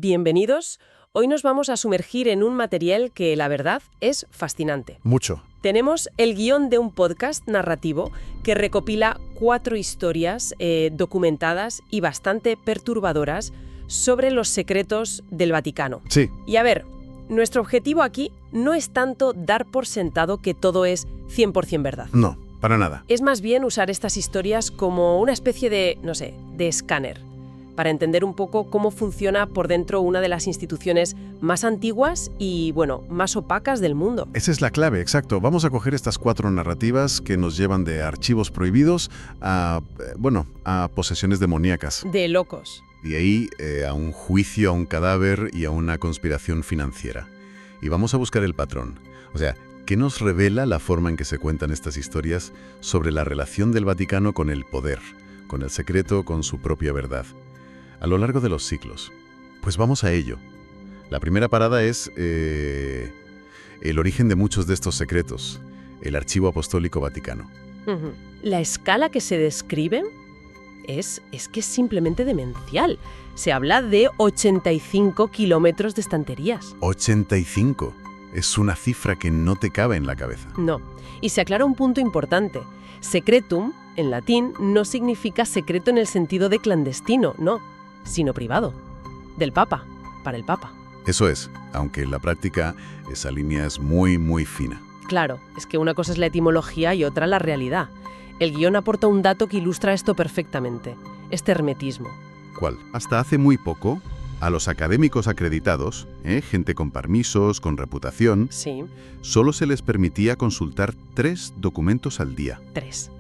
Bienvenidos. Hoy nos vamos a sumergir en un material que, la verdad, es fascinante. Mucho. Tenemos el guión de un podcast narrativo que recopila 4 historias documentadas y bastante perturbadoras sobre los secretos del Vaticano. Sí. Y a ver, nuestro objetivo aquí no es tanto dar por sentado que todo es 100% verdad. No, para nada. Es más bien usar estas historias como una especie de, de escáner, para entender un poco cómo funciona por dentro una de las instituciones más antiguas y, más opacas del mundo. Esa es la clave, exacto. Vamos a coger estas 4 narrativas que nos llevan de archivos prohibidos a posesiones demoníacas. De locos. De ahí a un juicio a un cadáver y a una conspiración financiera. Y vamos a buscar el patrón. O sea, ¿qué nos revela la forma en que se cuentan estas historias sobre la relación del Vaticano con el poder, con el secreto, con su propia verdad, a lo largo de los siglos? Pues vamos a ello. La primera parada es el origen de muchos de estos secretos, el Archivo Apostólico Vaticano. La escala que se describe es que es simplemente demencial. Se habla de 85 kilómetros de estanterías. 85. Es una cifra que no te cabe en la cabeza. No. Y se aclara un punto importante. Secretum, en latín, no significa secreto en el sentido de clandestino, no, sino privado. Del Papa, para el Papa. Eso es, aunque en la práctica esa línea es muy, muy fina. Claro, es que una cosa es la etimología y otra la realidad. El guión aporta un dato que ilustra esto perfectamente, este hermetismo. ¿Cuál? Hasta hace muy poco, a los académicos acreditados, gente con permisos, con reputación, Sí. solo se les permitía consultar 3 documentos al día. 3.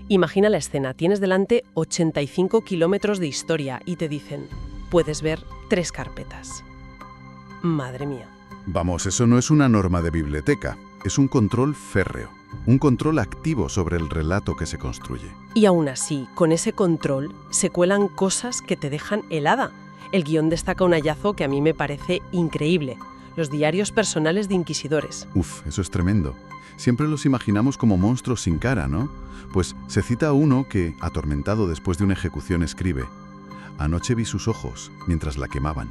Imagina la escena, tienes delante 85 kilómetros de historia y te dicen, puedes ver 3 carpetas. Madre mía. Vamos, eso no es una norma de biblioteca, es un control férreo, un control activo sobre el relato que se construye. Y aún así, con ese control, se cuelan cosas que te dejan helada. El guión destaca un hallazgo que a mí me parece increíble, los diarios personales de inquisidores. Uf, eso es tremendo. Siempre los imaginamos como monstruos sin cara, ¿no? Pues se cita a uno que, atormentado después de una ejecución, escribe: anoche vi sus ojos mientras la quemaban.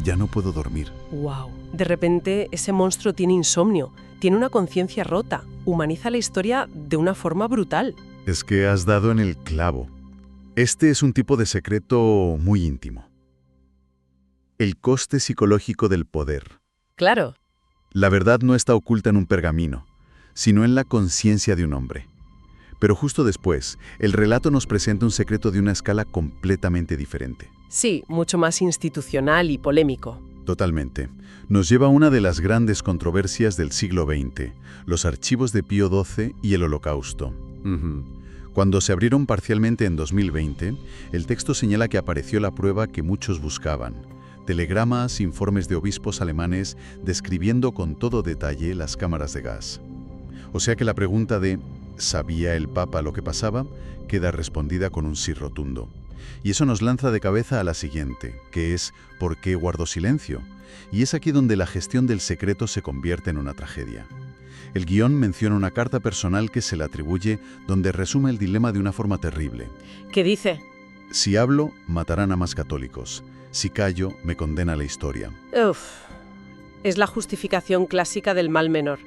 Ya no puedo dormir. ¡Wow! De repente, ese monstruo tiene insomnio, tiene una conciencia rota, humaniza la historia de una forma brutal. Es que has dado en el clavo. Este es un tipo de secreto muy íntimo. El coste psicológico del poder. Claro. La verdad no está oculta en un pergamino, sino en la conciencia de un hombre. Pero justo después, el relato nos presenta un secreto de una escala completamente diferente. Sí, mucho más institucional y polémico. Totalmente. Nos lleva a una de las grandes controversias del siglo XX, los archivos de Pío XII y el Holocausto. Cuando se abrieron parcialmente en 2020, el texto señala que apareció la prueba que muchos buscaban: telegramas, informes de obispos alemanes describiendo con todo detalle las cámaras de gas. O sea que la pregunta de ¿sabía el Papa lo que pasaba?, queda respondida con un sí rotundo. Y eso nos lanza de cabeza a la siguiente, que es ¿por qué guardó silencio? Y es aquí donde la gestión del secreto se convierte en una tragedia. El guión menciona una carta personal que se le atribuye, donde resume el dilema de una forma terrible. ¿Qué dice? Si hablo, matarán a más católicos. Si callo, me condena la historia. Uf, es la justificación clásica del mal menor.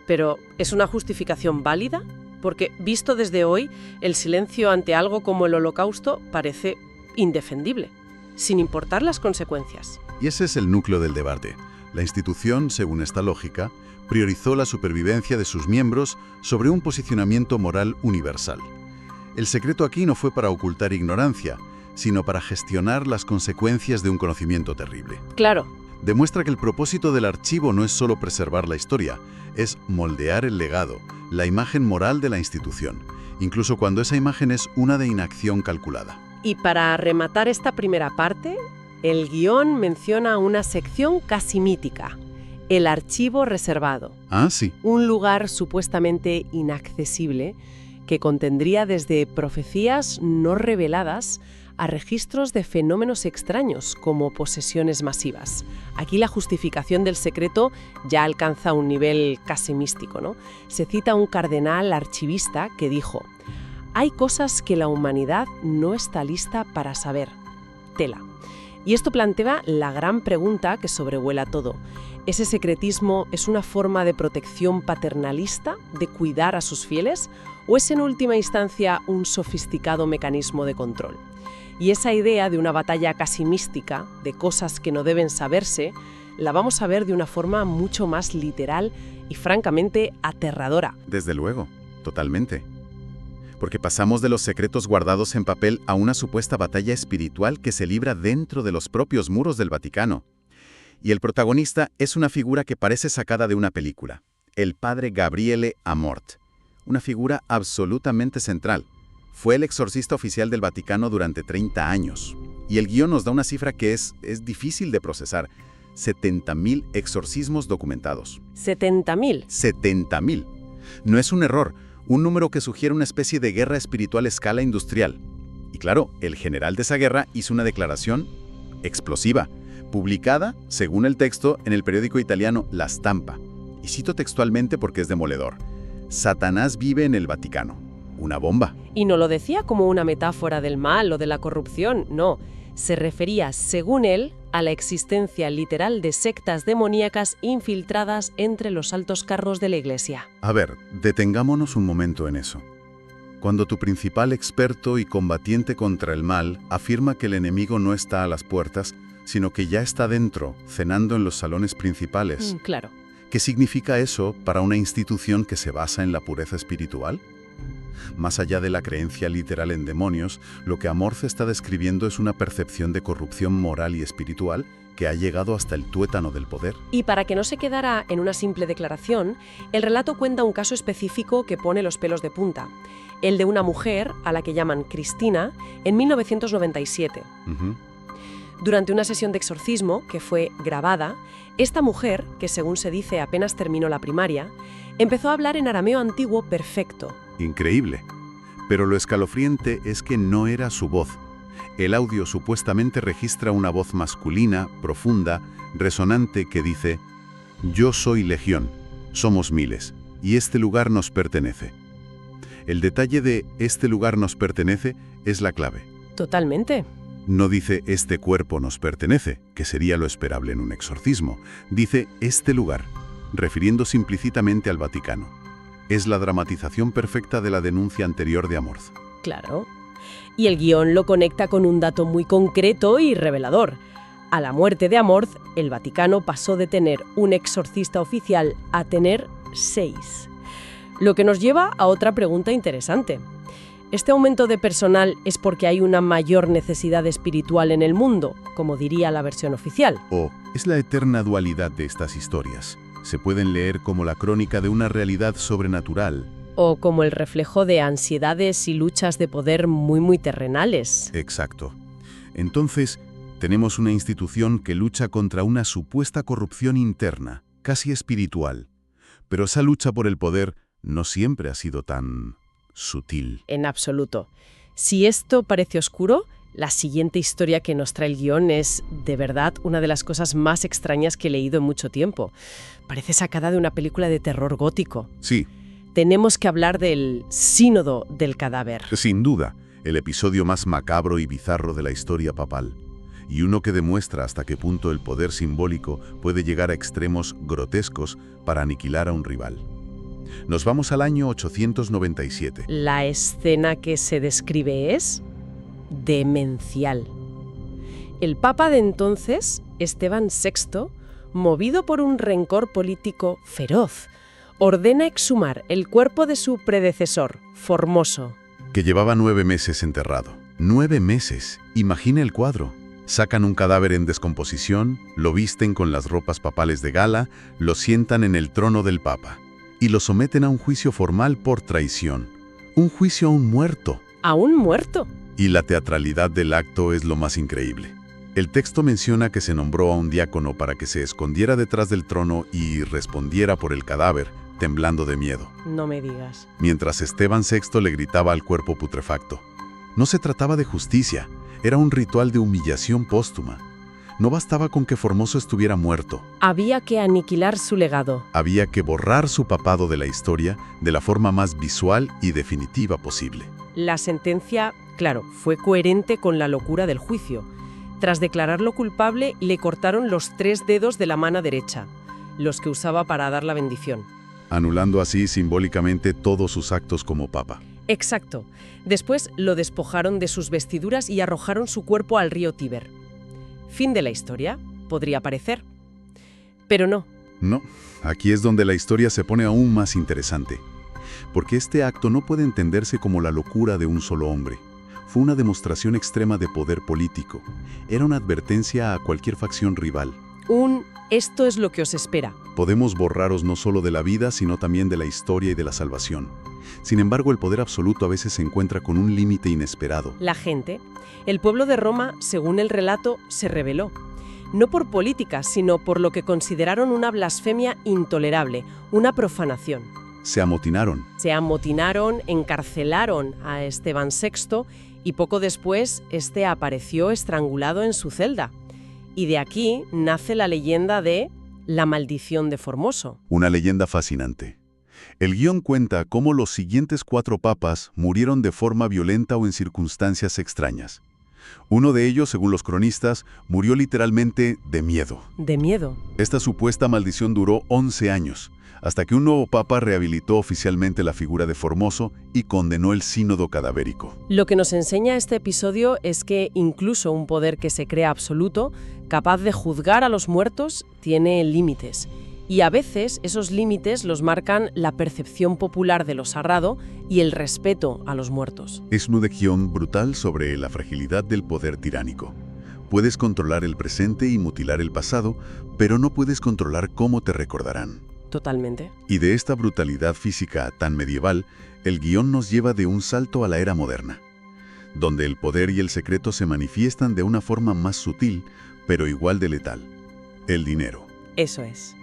Pero, ¿es una justificación válida? Porque, visto desde hoy, el silencio ante algo como el Holocausto parece indefendible, sin importar las consecuencias. Y ese es el núcleo del debate. La institución, según esta lógica, priorizó la supervivencia de sus miembros sobre un posicionamiento moral universal. El secreto aquí no fue para ocultar ignorancia, sino para gestionar las consecuencias de un conocimiento terrible. Claro. Demuestra que el propósito del archivo no es solo preservar la historia, es moldear el legado, la imagen moral de la institución, incluso cuando esa imagen es una de inacción calculada. Y para rematar esta primera parte, el guión menciona una sección casi mítica, el archivo reservado. Ah, sí. Un lugar supuestamente inaccesible que contendría desde profecías no reveladas a registros de fenómenos extraños como posesiones masivas. Aquí la justificación del secreto ya alcanza un nivel casi místico, ¿no? Se cita a un cardenal archivista que dijo: hay cosas que la humanidad no está lista para saber. Tela. Y esto plantea la gran pregunta que sobrevuela todo. ¿Ese secretismo es una forma de protección paternalista, de cuidar a sus fieles, o es en última instancia un sofisticado mecanismo de control? Y esa idea de una batalla casi mística, de cosas que no deben saberse, la vamos a ver de una forma mucho más literal y francamente aterradora. Desde luego, totalmente. Porque pasamos de los secretos guardados en papel a una supuesta batalla espiritual que se libra dentro de los propios muros del Vaticano. Y el protagonista es una figura que parece sacada de una película, el padre Gabriele Amorth, una figura absolutamente central. Fue el exorcista oficial del Vaticano durante 30 años. Y el guión nos da una cifra que es difícil de procesar. 70.000 exorcismos documentados. ¿70.000? 70.000. No es un error, un número que sugiere una especie de guerra espiritual a escala industrial. Y claro, el general de esa guerra hizo una declaración explosiva, publicada, según el texto, en el periódico italiano La Stampa. Y cito textualmente porque es demoledor. Satanás vive en el Vaticano. Una bomba. Y no lo decía como una metáfora del mal o de la corrupción, no. Se refería, según él, a la existencia literal de sectas demoníacas infiltradas entre los altos cargos de la Iglesia. A ver, detengámonos un momento en eso. Cuando tu principal experto y combatiente contra el mal afirma que el enemigo no está a las puertas, sino que ya está dentro, cenando en los salones principales. Claro. ¿Qué significa eso para una institución que se basa en la pureza espiritual? Más allá de la creencia literal en demonios, lo que Amorth está describiendo es una percepción de corrupción moral y espiritual que ha llegado hasta el tuétano del poder. Y para que no se quedara en una simple declaración, el relato cuenta un caso específico que pone los pelos de punta. El de una mujer, a la que llaman Cristina, en 1997. Durante una sesión de exorcismo, que fue grabada, esta mujer, que según se dice apenas terminó la primaria, empezó a hablar en arameo antiguo perfecto. Increíble. Pero lo escalofriante es que no era su voz. El audio supuestamente registra una voz masculina, profunda, resonante que dice: «Yo soy legión, somos miles, y este lugar nos pertenece». El detalle de «este lugar nos pertenece» es la clave. Totalmente. No dice «este cuerpo nos pertenece», que sería lo esperable en un exorcismo. Dice «este lugar», refiriéndose implícitamente al Vaticano. Es la dramatización perfecta de la denuncia anterior de Amorth. Claro. Y el guión lo conecta con un dato muy concreto y revelador. A la muerte de Amorth, el Vaticano pasó de tener un exorcista oficial a tener 6. Lo que nos lleva a otra pregunta interesante. ¿Este aumento de personal es porque hay una mayor necesidad espiritual en el mundo, como diría la versión oficial? ¿O es la eterna dualidad de estas historias? Se pueden leer como la crónica de una realidad sobrenatural. O como el reflejo de ansiedades y luchas de poder muy terrenales. Exacto. Entonces, tenemos una institución que lucha contra una supuesta corrupción interna, casi espiritual. Pero esa lucha por el poder no siempre ha sido tan sutil. En absoluto. Si esto parece oscuro, la siguiente historia que nos trae el guión es, de verdad, una de las cosas más extrañas que he leído en mucho tiempo. Parece sacada de una película de terror gótico. Sí. Tenemos que hablar del Sínodo del Cadáver. Sin duda, el episodio más macabro y bizarro de la historia papal. Y uno que demuestra hasta qué punto el poder simbólico puede llegar a extremos grotescos para aniquilar a un rival. Nos vamos al año 897. La escena que se describe es demencial. El Papa de entonces, Esteban VI, movido por un rencor político feroz, ordena exhumar el cuerpo de su predecesor, Formoso. Que llevaba 9 meses enterrado. 9 meses. Imagina el cuadro. Sacan un cadáver en descomposición, lo visten con las ropas papales de gala, lo sientan en el trono del Papa y lo someten a un juicio formal por traición. Un juicio a un muerto. ¿A un muerto? Y la teatralidad del acto es lo más increíble. El texto menciona que se nombró a un diácono para que se escondiera detrás del trono y respondiera por el cadáver, temblando de miedo. No me digas. Mientras Esteban VI le gritaba al cuerpo putrefacto. No se trataba de justicia, era un ritual de humillación póstuma. No bastaba con que Formoso estuviera muerto. Había que aniquilar su legado. Había que borrar su papado de la historia de la forma más visual y definitiva posible. La sentencia, claro, fue coherente con la locura del juicio. Tras declararlo culpable, le cortaron los 3 dedos de la mano derecha, los que usaba para dar la bendición. Anulando así simbólicamente todos sus actos como papa. Exacto. Después lo despojaron de sus vestiduras y arrojaron su cuerpo al río Tíber. Fin de la historia, podría parecer. Pero no. No, aquí es donde la historia se pone aún más interesante. Porque este acto no puede entenderse como la locura de un solo hombre. Fue una demostración extrema de poder político. Era una advertencia a cualquier facción rival. Esto es lo que os espera. Podemos borraros no solo de la vida, sino también de la historia y de la salvación. Sin embargo, el poder absoluto a veces se encuentra con un límite inesperado. La gente, el pueblo de Roma, según el relato, se rebeló. No por política, sino por lo que consideraron una blasfemia intolerable, una profanación. Se amotinaron. Se amotinaron, encarcelaron a Esteban VI y poco después este apareció estrangulado en su celda. Y de aquí nace la leyenda de la maldición de Formoso. Una leyenda fascinante. El guión cuenta cómo los siguientes 4 papas murieron de forma violenta o en circunstancias extrañas. Uno de ellos, según los cronistas, murió literalmente de miedo. ¿De miedo? Esta supuesta maldición duró 11 años, hasta que un nuevo papa rehabilitó oficialmente la figura de Formoso y condenó el sínodo cadavérico. Lo que nos enseña este episodio es que incluso un poder que se crea absoluto, capaz de juzgar a los muertos, tiene límites. Y a veces esos límites los marcan la percepción popular de lo sagrado y el respeto a los muertos. Es una lección brutal sobre la fragilidad del poder tiránico. Puedes controlar el presente y mutilar el pasado, pero no puedes controlar cómo te recordarán. Totalmente. Y de esta brutalidad física tan medieval, el guión nos lleva de un salto a la era moderna, donde el poder y el secreto se manifiestan de una forma más sutil, pero igual de letal. El dinero. Eso es.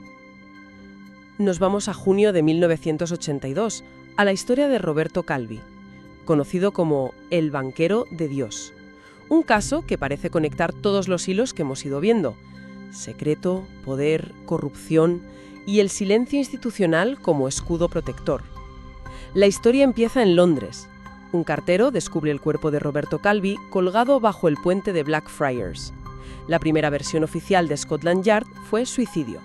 Nos vamos a junio de 1982, a la historia de Roberto Calvi, conocido como el banquero de Dios. Un caso que parece conectar todos los hilos que hemos ido viendo. Secreto, poder, corrupción y el silencio institucional como escudo protector. La historia empieza en Londres. Un cartero descubre el cuerpo de Roberto Calvi colgado bajo el puente de Blackfriars. La primera versión oficial de Scotland Yard fue suicidio.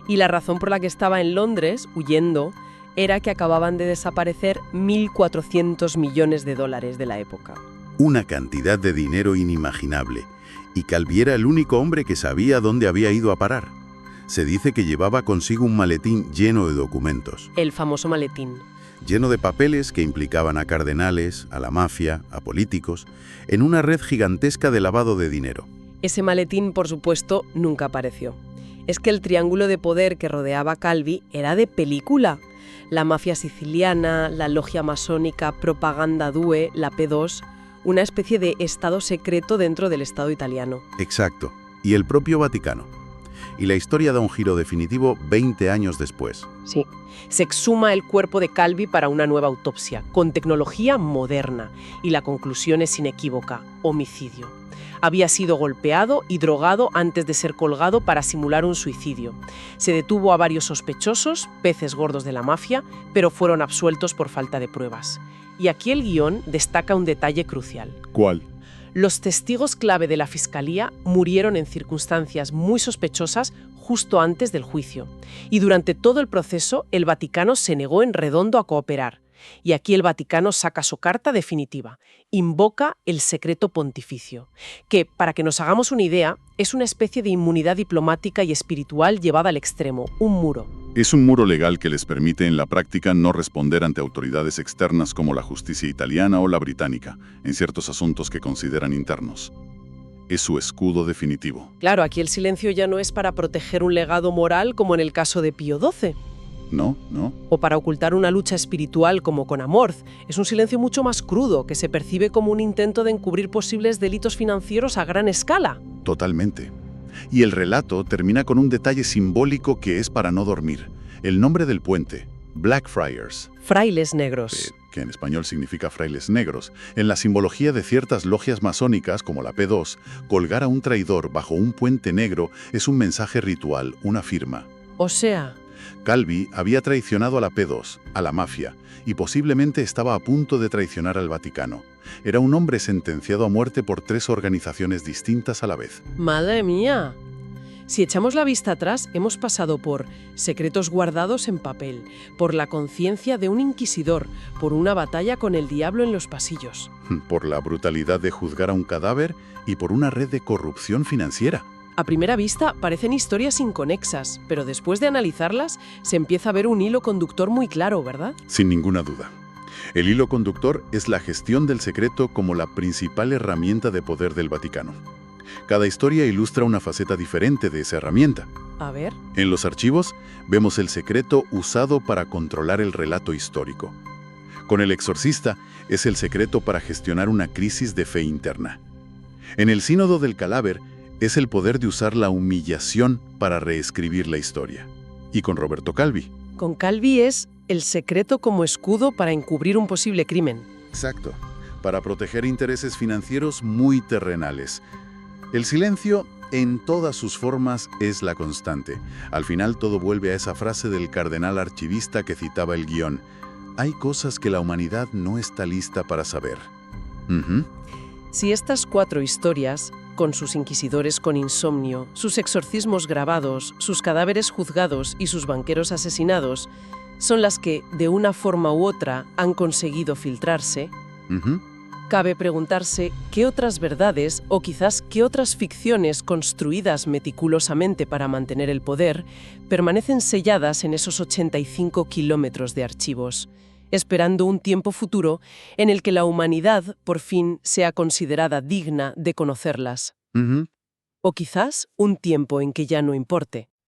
Y la razón por la que estaba en Londres, huyendo, era que acababan de desaparecer 1.400 millones de dólares de la época. Una cantidad de dinero inimaginable. Y Calvi era el único hombre que sabía dónde había ido a parar. Se dice que llevaba consigo un maletín lleno de documentos. El famoso maletín. Lleno de papeles que implicaban a cardenales, a la mafia, a políticos, en una red gigantesca de lavado de dinero. Ese maletín, por supuesto, nunca apareció. Es que el triángulo de poder que rodeaba a Calvi era de película. La mafia siciliana, la logia masónica, Propaganda Due, la P2, una especie de estado secreto dentro del Estado italiano. Exacto. Y el propio Vaticano. Y la historia da un giro definitivo 20 años después. Sí. Se exhuma el cuerpo de Calvi para una nueva autopsia, con tecnología moderna. Y la conclusión es inequívoca: homicidio. Había sido golpeado y drogado antes de ser colgado para simular un suicidio. Se detuvo a varios sospechosos, peces gordos de la mafia, pero fueron absueltos por falta de pruebas. Y aquí el guión destaca un detalle crucial. ¿Cuál? Los testigos clave de la Fiscalía murieron en circunstancias muy sospechosas justo antes del juicio. Y durante todo el proceso, el Vaticano se negó en redondo a cooperar. Y aquí el Vaticano saca su carta definitiva. Invoca el secreto pontificio, que, para que nos hagamos una idea, es una especie de inmunidad diplomática y espiritual llevada al extremo, un muro. Es un muro legal que les permite en la práctica no responder ante autoridades externas como la justicia italiana o la británica, en ciertos asuntos que consideran internos. Es su escudo definitivo. Claro, aquí el silencio ya no es para proteger un legado moral como en el caso de Pío XII. No. O para ocultar una lucha espiritual como con Amorth. Es un silencio mucho más crudo, que se percibe como un intento de encubrir posibles delitos financieros a gran escala. Totalmente. Y el relato termina con un detalle simbólico que es para no dormir. El nombre del puente, Blackfriars. Frailes negros. Que en español significa frailes negros. En la simbología de ciertas logias masónicas, como la P2, colgar a un traidor bajo un puente negro es un mensaje ritual, una firma. O sea, Calvi había traicionado a la P2, a la mafia, y posiblemente estaba a punto de traicionar al Vaticano. Era un hombre sentenciado a muerte por 3 organizaciones distintas a la vez. ¡Madre mía! Si echamos la vista atrás, hemos pasado por secretos guardados en papel, por la conciencia de un inquisidor, por una batalla con el diablo en los pasillos. Por la brutalidad de juzgar a un cadáver y por una red de corrupción financiera. A primera vista parecen historias inconexas, pero después de analizarlas se empieza a ver un hilo conductor muy claro, ¿verdad? Sin ninguna duda. El hilo conductor es la gestión del secreto como la principal herramienta de poder del Vaticano. Cada historia ilustra una faceta diferente de esa herramienta. A ver. En los archivos vemos el secreto usado para controlar el relato histórico. Con El Exorcista es el secreto para gestionar una crisis de fe interna. En el Sínodo del Cadáver es el poder de usar la humillación para reescribir la historia. Y con Roberto Calvi. Con Calvi es el secreto como escudo para encubrir un posible crimen. Exacto. Para proteger intereses financieros muy terrenales. El silencio, en todas sus formas, es la constante. Al final todo vuelve a esa frase del cardenal archivista que citaba el guión. Hay cosas que la humanidad no está lista para saber. Si estas 4 historias, con sus inquisidores con insomnio, sus exorcismos grabados, sus cadáveres juzgados y sus banqueros asesinados, son las que, de una forma u otra, han conseguido filtrarse, cabe preguntarse qué otras verdades o quizás qué otras ficciones construidas meticulosamente para mantener el poder permanecen selladas en esos 85 kilómetros de archivos, esperando un tiempo futuro en el que la humanidad por fin sea considerada digna de conocerlas. O quizás un tiempo en que ya no importe.